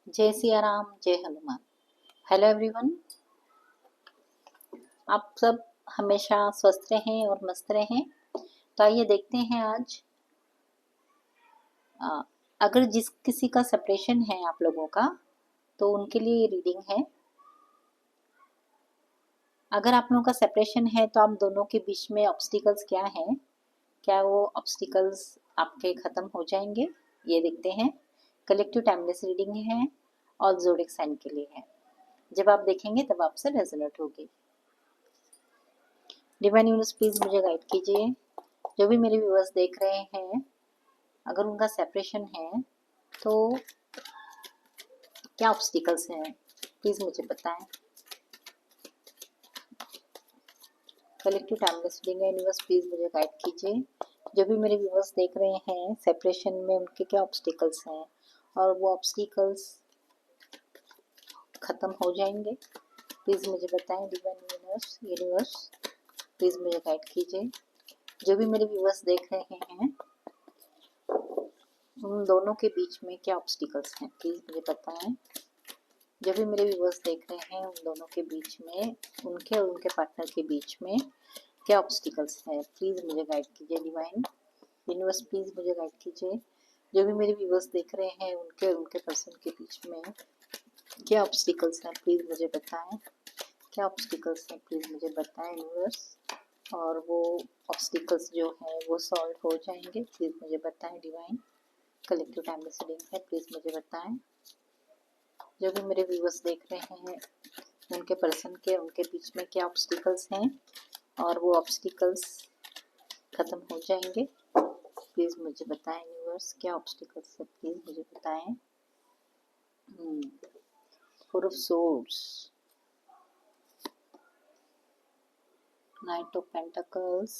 जय सिया राम, जय Hanuman. Hello everyone, आप सब हमेशा स्वस्थ रहें और मस्त रहें। तो आइए देखते हैं आज अ, अगर जिस किसी का सेपरेशन है आप लोगों का, तो उनके लिए ये रीडिंग है। अगर आप लोगों का सेपरेशन है तो आप दोनों के बीच में ऑब्स्टिकल्स क्या हैं, क्या वो ऑब्स्टिकल्स आपके ख़त्म हो जाएंगे, ये देखते हैं। कलेक्टिव टाइमलेस रीडिंग है और ज़ोडिएक साइन के लिए है। जब आप देखेंगे तब आपसे रेजोनेट होगी। डिवाइन यूनिवर्स प्लीज मुझे गाइड कीजिए। जो भी मेरे व्यूअर्स देख रहे हैं, अगर उनका सेपरेशन है तो क्या ऑब्स्टिकल्स हैं, प्लीज मुझे बताएं। कलेक्टिव टाइमलेस रीडिंग है, यूनिवर्स प्लीज मुझे गाइड कीजिए। जो भी मेरे व्यूअर्स देख रहे हैं सेपरेशन में, उनके क्या ऑब्स्टिकल्स हैं और वो ऑब्स्टिकल्स खत्म हो जाएंगे, प्लीज मुझे बताएं। डिवाइन यूनिवर्स प्लीज मुझे गाइड कीजिए। जो भी मेरे व्यूअर्स देख रहे हैं, उन दोनों के बीच में क्या ऑब्स्टिकल्स हैं, प्लीज मुझे बताएं। जो भी मेरे व्यूअर्स देख रहे हैं, उन दोनों के बीच में, उनके और उनके पार्टनर के बीच में क्या ऑब्स्टिकल्स हैं, प्लीज मुझे गाइड कीजिए। डिवाइन यूनिवर्स प्लीज मुझे गाइड कीजिए। जो भी मेरे व्यूअर्स देख रहे हैं, उनके और उनके पर्सन के बीच में क्या ऑब्स्टिकल्स हैं, प्लीज मुझे बताएं। क्या ऑब्स्टिकल्स हैं, प्लीज मुझे बताएं यूनिवर्स। और वो ऑब्स्टिकल्स जो हैं वो सॉल्व हो जाएंगे, प्लीज मुझे बताएं। डिवाइन कलेक्टिव टाइमलेस रीडिंग है, प्लीज मुझे बताएं। जो भी मेरे व्यूअर्स देख रहे हैं, उनके पर्सन के उनके बीच में क्या ऑब्स्टिकल्स हैं और वो ऑब्स्टिकल्स खत्म हो जाएंगे, प्लीज मुझे बताएं व्यूअर्स। क्या ऑब्स्टिकल्स है, प्लीज मुझे बताएं। Four of swords, night of pentacles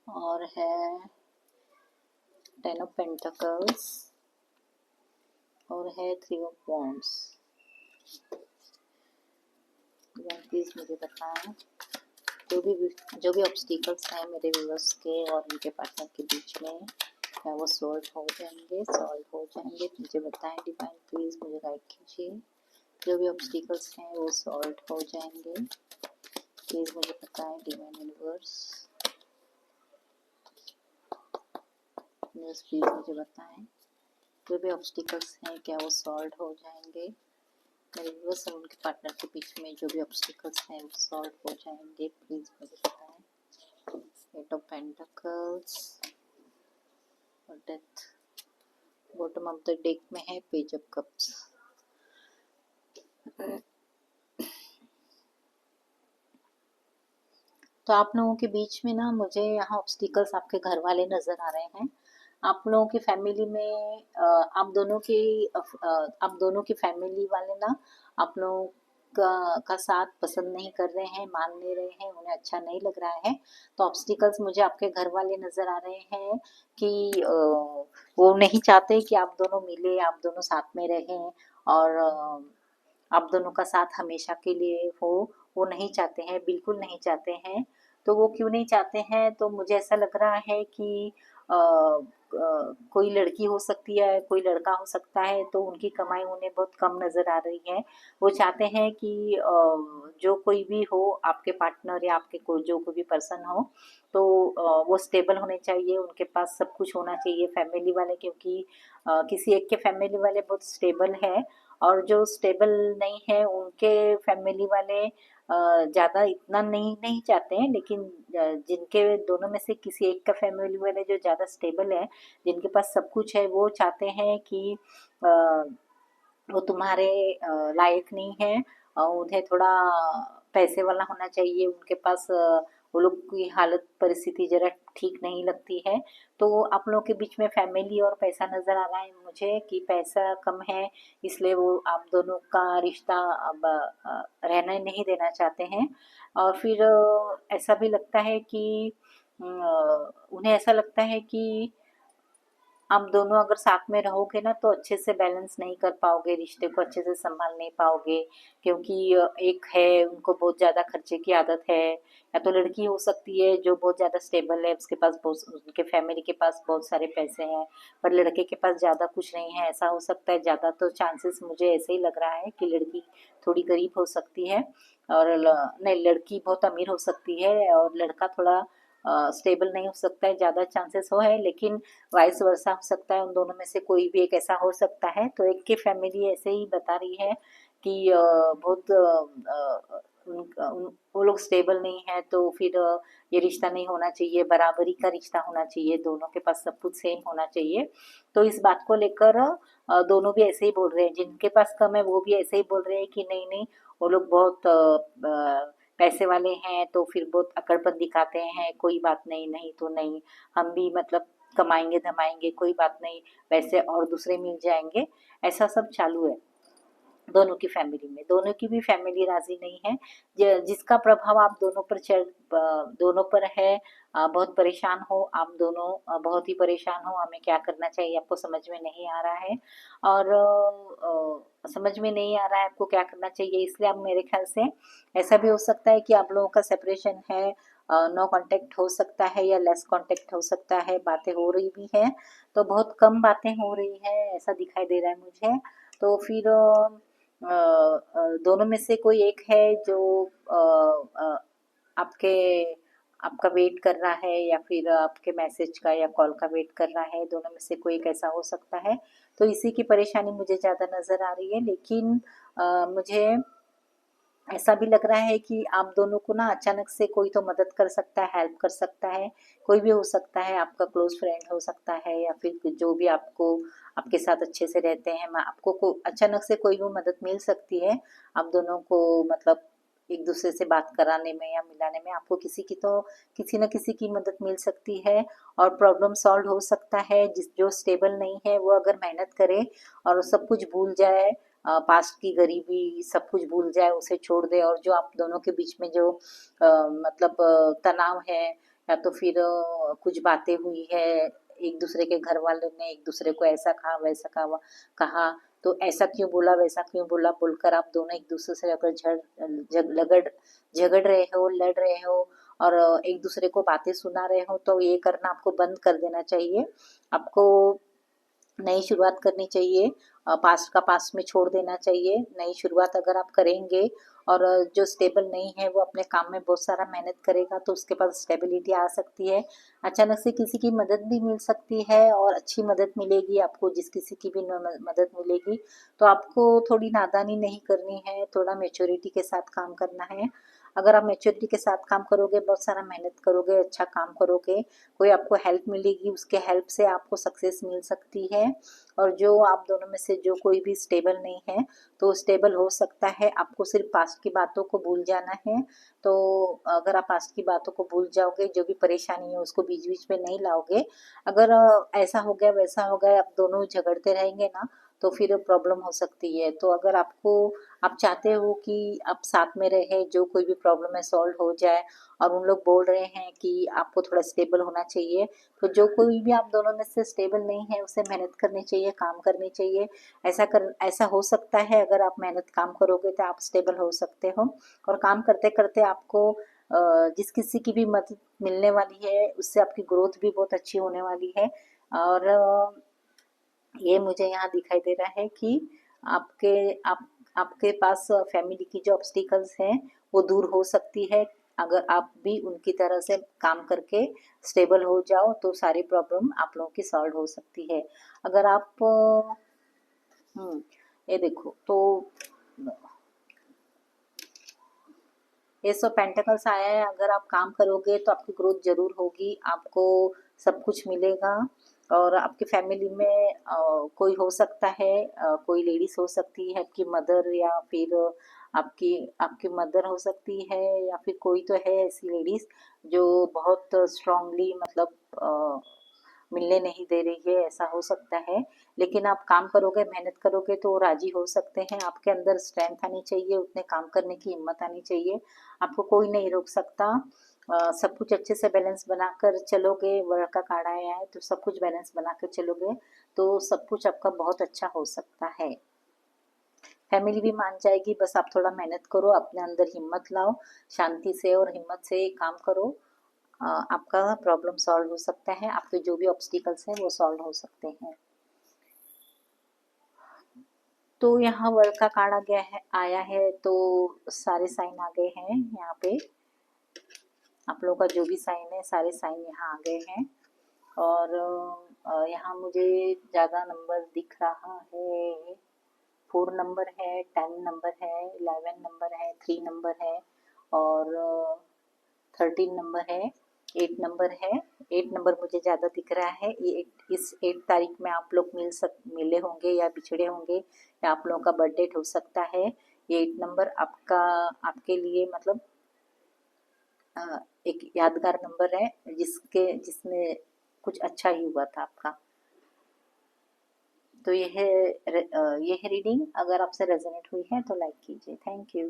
और है टेन ऑफ पेंटिकल्स और है थ्री ऑफ वॉन्ड्स। प्लीज मुझे बताएं जो भी ऑब्स्टिकल्स हैं मेरे व्यूअर्स के और उनके पार्टनर के बीच में, क्या वो सॉल्व हो जाएंगे, मुझे बताएं। डिवाइन प्लीज मुझे गाइड कीजिए। जो भी ऑब्स्टिकल्स हैं वो सॉल्व हो जाएंगे, प्लीज मुझे बताएं। डिवाइन यूनिवर्स प्लीज मुझे बताएं। जो भी ऑब्स्टिकल्स हैं क्या वो सॉल्व हो जाएंगे, मेरे व्यूअर्स और उनके पार्टनर के बीच में जो भी ऑब्स्टिकल्स हैं वो सॉल्व हो जाएंगे, प्लीज मुझे बताएं। एट ऑफ पेंटिकल्स और death. Bottom of the deck में है पेज ऑफ कप्स। तो आप लोगों के बीच में ना, मुझे यहाँ ऑब्स्टिकल्स आपके घर वाले नजर आ रहे हैं। आप लोगों की फैमिली में आप दोनों की फैमिली वाले ना आप लोगों का साथ पसंद नहीं कर रहे हैं, मान नहीं रहे हैं, उन्हें अच्छा नहीं लग रहा है। तो ऑब्स्टिकल्स मुझे आपके घर वाले नजर आ रहे हैं कि वो नहीं चाहते कि आप दोनों मिले, आप दोनों साथ में रहें और आप दोनों का साथ हमेशा के लिए हो। वो नहीं चाहते हैं, बिल्कुल नहीं चाहते हैं। तो वो क्यों नहीं चाहते हैं, तो मुझे ऐसा लग रहा है कि कोई लड़की हो सकती है, कोई लड़का हो सकता है, तो उनकी कमाई उन्हें बहुत कम नज़र आ रही है। वो चाहते हैं कि जो कोई भी हो, आपके पार्टनर या आपके जो कोई भी पर्सन हो, तो वो स्टेबल होने चाहिए, उनके पास सब कुछ होना चाहिए फैमिली वाले, क्योंकि किसी एक के फैमिली वाले बहुत स्टेबल है और जो स्टेबल नहीं है उनके फैमिली वाले ज़्यादा इतना नहीं चाहते हैं, लेकिन जिनके दोनों में से किसी एक का फैमिली वाले जो ज़्यादा स्टेबल है, जिनके पास सब कुछ है, वो चाहते हैं कि वो तुम्हारे लायक नहीं है और उन्हें थोड़ा पैसे वाला होना चाहिए, उनके पास वो लोग की हालत परिस्थिति जरा ठीक नहीं लगती है। तो आप लोगों के बीच में फैमिली और पैसा नज़र आ रहा है मुझे कि पैसा कम है, इसलिए वो आप दोनों का रिश्ता अब रहने नहीं देना चाहते हैं। और फिर ऐसा भी लगता है कि उन्हें ऐसा लगता है कि आप दोनों अगर साथ में रहोगे ना तो अच्छे से बैलेंस नहीं कर पाओगे, रिश्ते को अच्छे से संभाल नहीं पाओगे। क्योंकि एक है उनको बहुत ज़्यादा खर्चे की आदत है, या तो लड़की हो सकती है जो बहुत ज़्यादा स्टेबल है, उसके पास बहुत, उनके फैमिली के पास बहुत सारे पैसे हैं, पर लड़के के पास ज़्यादा कुछ नहीं है, ऐसा हो सकता है। ज़्यादा तो चांसेस मुझे ऐसे ही लग रहा है कि लड़की थोड़ी गरीब हो सकती है, और नहीं, लड़की बहुत अमीर हो सकती है और लड़का थोड़ा स्टेबल नहीं हो सकता है, ज़्यादा चांसेस हो है। लेकिन वाइस वर्सा हो सकता है, उन दोनों में से कोई भी एक ऐसा हो सकता है। तो एक की फैमिली ऐसे ही बता रही है कि बहुत वो लोग स्टेबल नहीं है, तो फिर ये रिश्ता नहीं होना चाहिए, बराबरी का रिश्ता होना चाहिए, दोनों के पास सब कुछ सेम होना चाहिए। तो इस बात को लेकर दोनों भी ऐसे ही बोल रहे हैं, जिनके पास कम है वो भी ऐसे ही बोल रहे हैं कि नहीं नहीं, वो लोग बहुत पैसे वाले हैं, तो फिर बहुत अकड़पन दिखाते हैं, कोई बात नहीं, नहीं तो नहीं, हम भी मतलब कमाएंगे धमाएंगे, कोई बात नहीं, पैसे और दूसरे मिल जाएंगे, ऐसा सब चालू है दोनों की फैमिली में। दोनों की भी फैमिली राजी नहीं है। जिसका प्रभाव आप दोनों पर दोनों पर है। बहुत परेशान हो आप दोनों, बहुत ही परेशान हो, हमें क्या करना चाहिए आपको समझ में नहीं आ रहा है। और समझ में नहीं आ रहा है आपको क्या करना चाहिए, इसलिए आप, मेरे ख्याल से ऐसा भी हो सकता है कि आप लोगों का सेपरेशन है, नो कांटेक्ट हो सकता है या लेस कांटेक्ट हो सकता है, बातें हो रही भी है तो बहुत कम बातें हो रही है, ऐसा दिखाई दे रहा है मुझे। तो फिर दोनों में से कोई एक है जो आपके आपका वेट कर रहा है, या फिर आपके मैसेज का या कॉल का वेट कर रहा है, दोनों में से कोई एक ऐसा हो सकता है। तो इसी की परेशानी मुझे ज़्यादा नज़र आ रही है। लेकिन मुझे ऐसा भी लग रहा है कि आप दोनों को ना अचानक से कोई तो मदद कर सकता है, हेल्प कर सकता है, कोई भी हो सकता है, आपका क्लोज फ्रेंड हो सकता है, या फिर जो भी आपको, आपके साथ अच्छे से रहते हैं, आपको अचानक से कोई भी मदद मिल सकती है आप दोनों को, मतलब एक दूसरे से बात कराने में या मिलाने में, आपको किसी की तो, किसी न किसी की मदद मिल सकती है और प्रॉब्लम सॉल्व हो सकता है। जिस जो स्टेबल नहीं है वो अगर मेहनत करे और सब कुछ भूल जाए, पास्ट की गरीबी सब कुछ भूल जाए, उसे छोड़ दे, और जो आप दोनों के बीच में जो मतलब तनाव है, या तो फिर कुछ बातें हुई है, एक दूसरे के घर वालों ने एक दूसरे को ऐसा कहा वैसा कहा, तो ऐसा क्यों बोला वैसा क्यों बोला बोलकर आप दोनों एक दूसरे से अगर झगड़ रहे हो, लड़ रहे हो, और एक दूसरे को बातें सुना रहे हो, तो ये करना आपको बंद कर देना चाहिए। आपको नई शुरुआत करनी चाहिए, पास्ट का पास्ट में छोड़ देना चाहिए। नई शुरुआत अगर आप करेंगे, और जो स्टेबल नहीं है वो अपने काम में बहुत सारा मेहनत करेगा, तो उसके पास स्टेबिलिटी आ सकती है। अचानक से किसी की मदद भी मिल सकती है, और अच्छी मदद मिलेगी आपको, जिस किसी की भी मदद मिलेगी, तो आपको थोड़ी नादानी नहीं करनी है, थोड़ा मेच्योरिटी के साथ काम करना है। अगर आप मेच्योरिटी के साथ काम करोगे, बहुत सारा मेहनत करोगे, अच्छा काम करोगे, कोई आपको हेल्प मिलेगी, उसके हेल्प से आपको सक्सेस मिल सकती है। और जो आप दोनों में से जो कोई भी स्टेबल नहीं है, तो स्टेबल हो सकता है। आपको सिर्फ पास्ट की बातों को भूल जाना है। तो अगर आप पास्ट की बातों को भूल जाओगे, जो भी परेशानी है उसको बीच बीच में नहीं लाओगे, अगर ऐसा हो गया वैसा हो गया, आप दोनों झगड़ते रहेंगे ना, तो फिर प्रॉब्लम हो सकती है। तो अगर आपको, आप चाहते हो कि आप साथ में रहे, जो कोई भी प्रॉब्लम है सॉल्व हो जाए, और उन लोग बोल रहे हैं कि आपको थोड़ा स्टेबल होना चाहिए, तो जो कोई भी आप दोनों में से स्टेबल नहीं है, उसे मेहनत करनी चाहिए, काम करनी चाहिए। ऐसा हो सकता है, अगर आप मेहनत काम करोगे तो आप स्टेबल हो सकते हो। और काम करते करते आपको जिस किसी की भी मदद मिलने वाली है, उससे आपकी ग्रोथ भी बहुत अच्छी होने वाली है। और ये मुझे यहाँ दिखाई दे रहा है कि आपके आप आपके पास फैमिली की जो ऑब्स्टिकल्स हैं वो दूर हो सकती है, अगर आप भी उनकी तरह से काम करके स्टेबल हो जाओ, तो सारी प्रॉब्लम आप लोगों की सॉल्व हो सकती है। अगर आप ये देखो तो ये सब पेंटिकल्स आया है, अगर आप काम करोगे तो आपकी ग्रोथ जरूर होगी, आपको सब कुछ मिलेगा। और आपकी फैमिली में कोई हो सकता है, कोई लेडीज हो सकती है, आपकी मदर, या फिर आपकी आपकी मदर हो सकती है, या फिर कोई तो है ऐसी लेडीज जो बहुत स्ट्रांगली, मतलब मिलने नहीं दे रही है, ऐसा हो सकता है। लेकिन आप काम करोगे, मेहनत करोगे तो राजी हो सकते हैं। आपके अंदर स्ट्रेंथ आनी चाहिए, उतने काम करने की हिम्मत आनी चाहिए, आपको कोई नहीं रोक सकता। सब कुछ अच्छे से बैलेंस बनाकर चलोगे, वर्क का कार्ड आया है तो सब कुछ बैलेंस बनाकर चलोगे तो सब कुछ आपका बहुत अच्छा हो सकता है। फैमिली भी मान जाएगी, बस आप थोड़ा मेहनत करो, अपने अंदर हिम्मत लाओ, शांति से और हिम्मत से काम करो। आपका प्रॉब्लम सॉल्व हो सकता है, आपके जो भी ऑब्स्टिकल्स हैं वो सॉल्व हो सकते हैं। तो यहाँ वर्क का कार्ड आ गया है, आया है, तो सारे साइन आ गए हैं यहाँ पे। आप लोगों का जो भी साइन है सारे साइन यहाँ आ गए हैं। और यहाँ मुझे ज़्यादा नंबर दिख रहा है, 4 नंबर है, 10 नंबर है, 11 नंबर है, 3 नंबर है और 13 नंबर है, 8 नंबर है। 8 नंबर मुझे ज़्यादा दिख रहा है। ये इस 8 तारीख में आप लोग मिले होंगे या बिछड़े होंगे या आप लोगों का बर्थडे हो सकता है। ये 8 नंबर आपके लिए मतलब एक यादगार नंबर है जिसमें कुछ अच्छा ही हुआ था आपका। तो यह है रीडिंग। अगर आपसे रेजोनेट हुई है तो लाइक कीजिए। Thank you.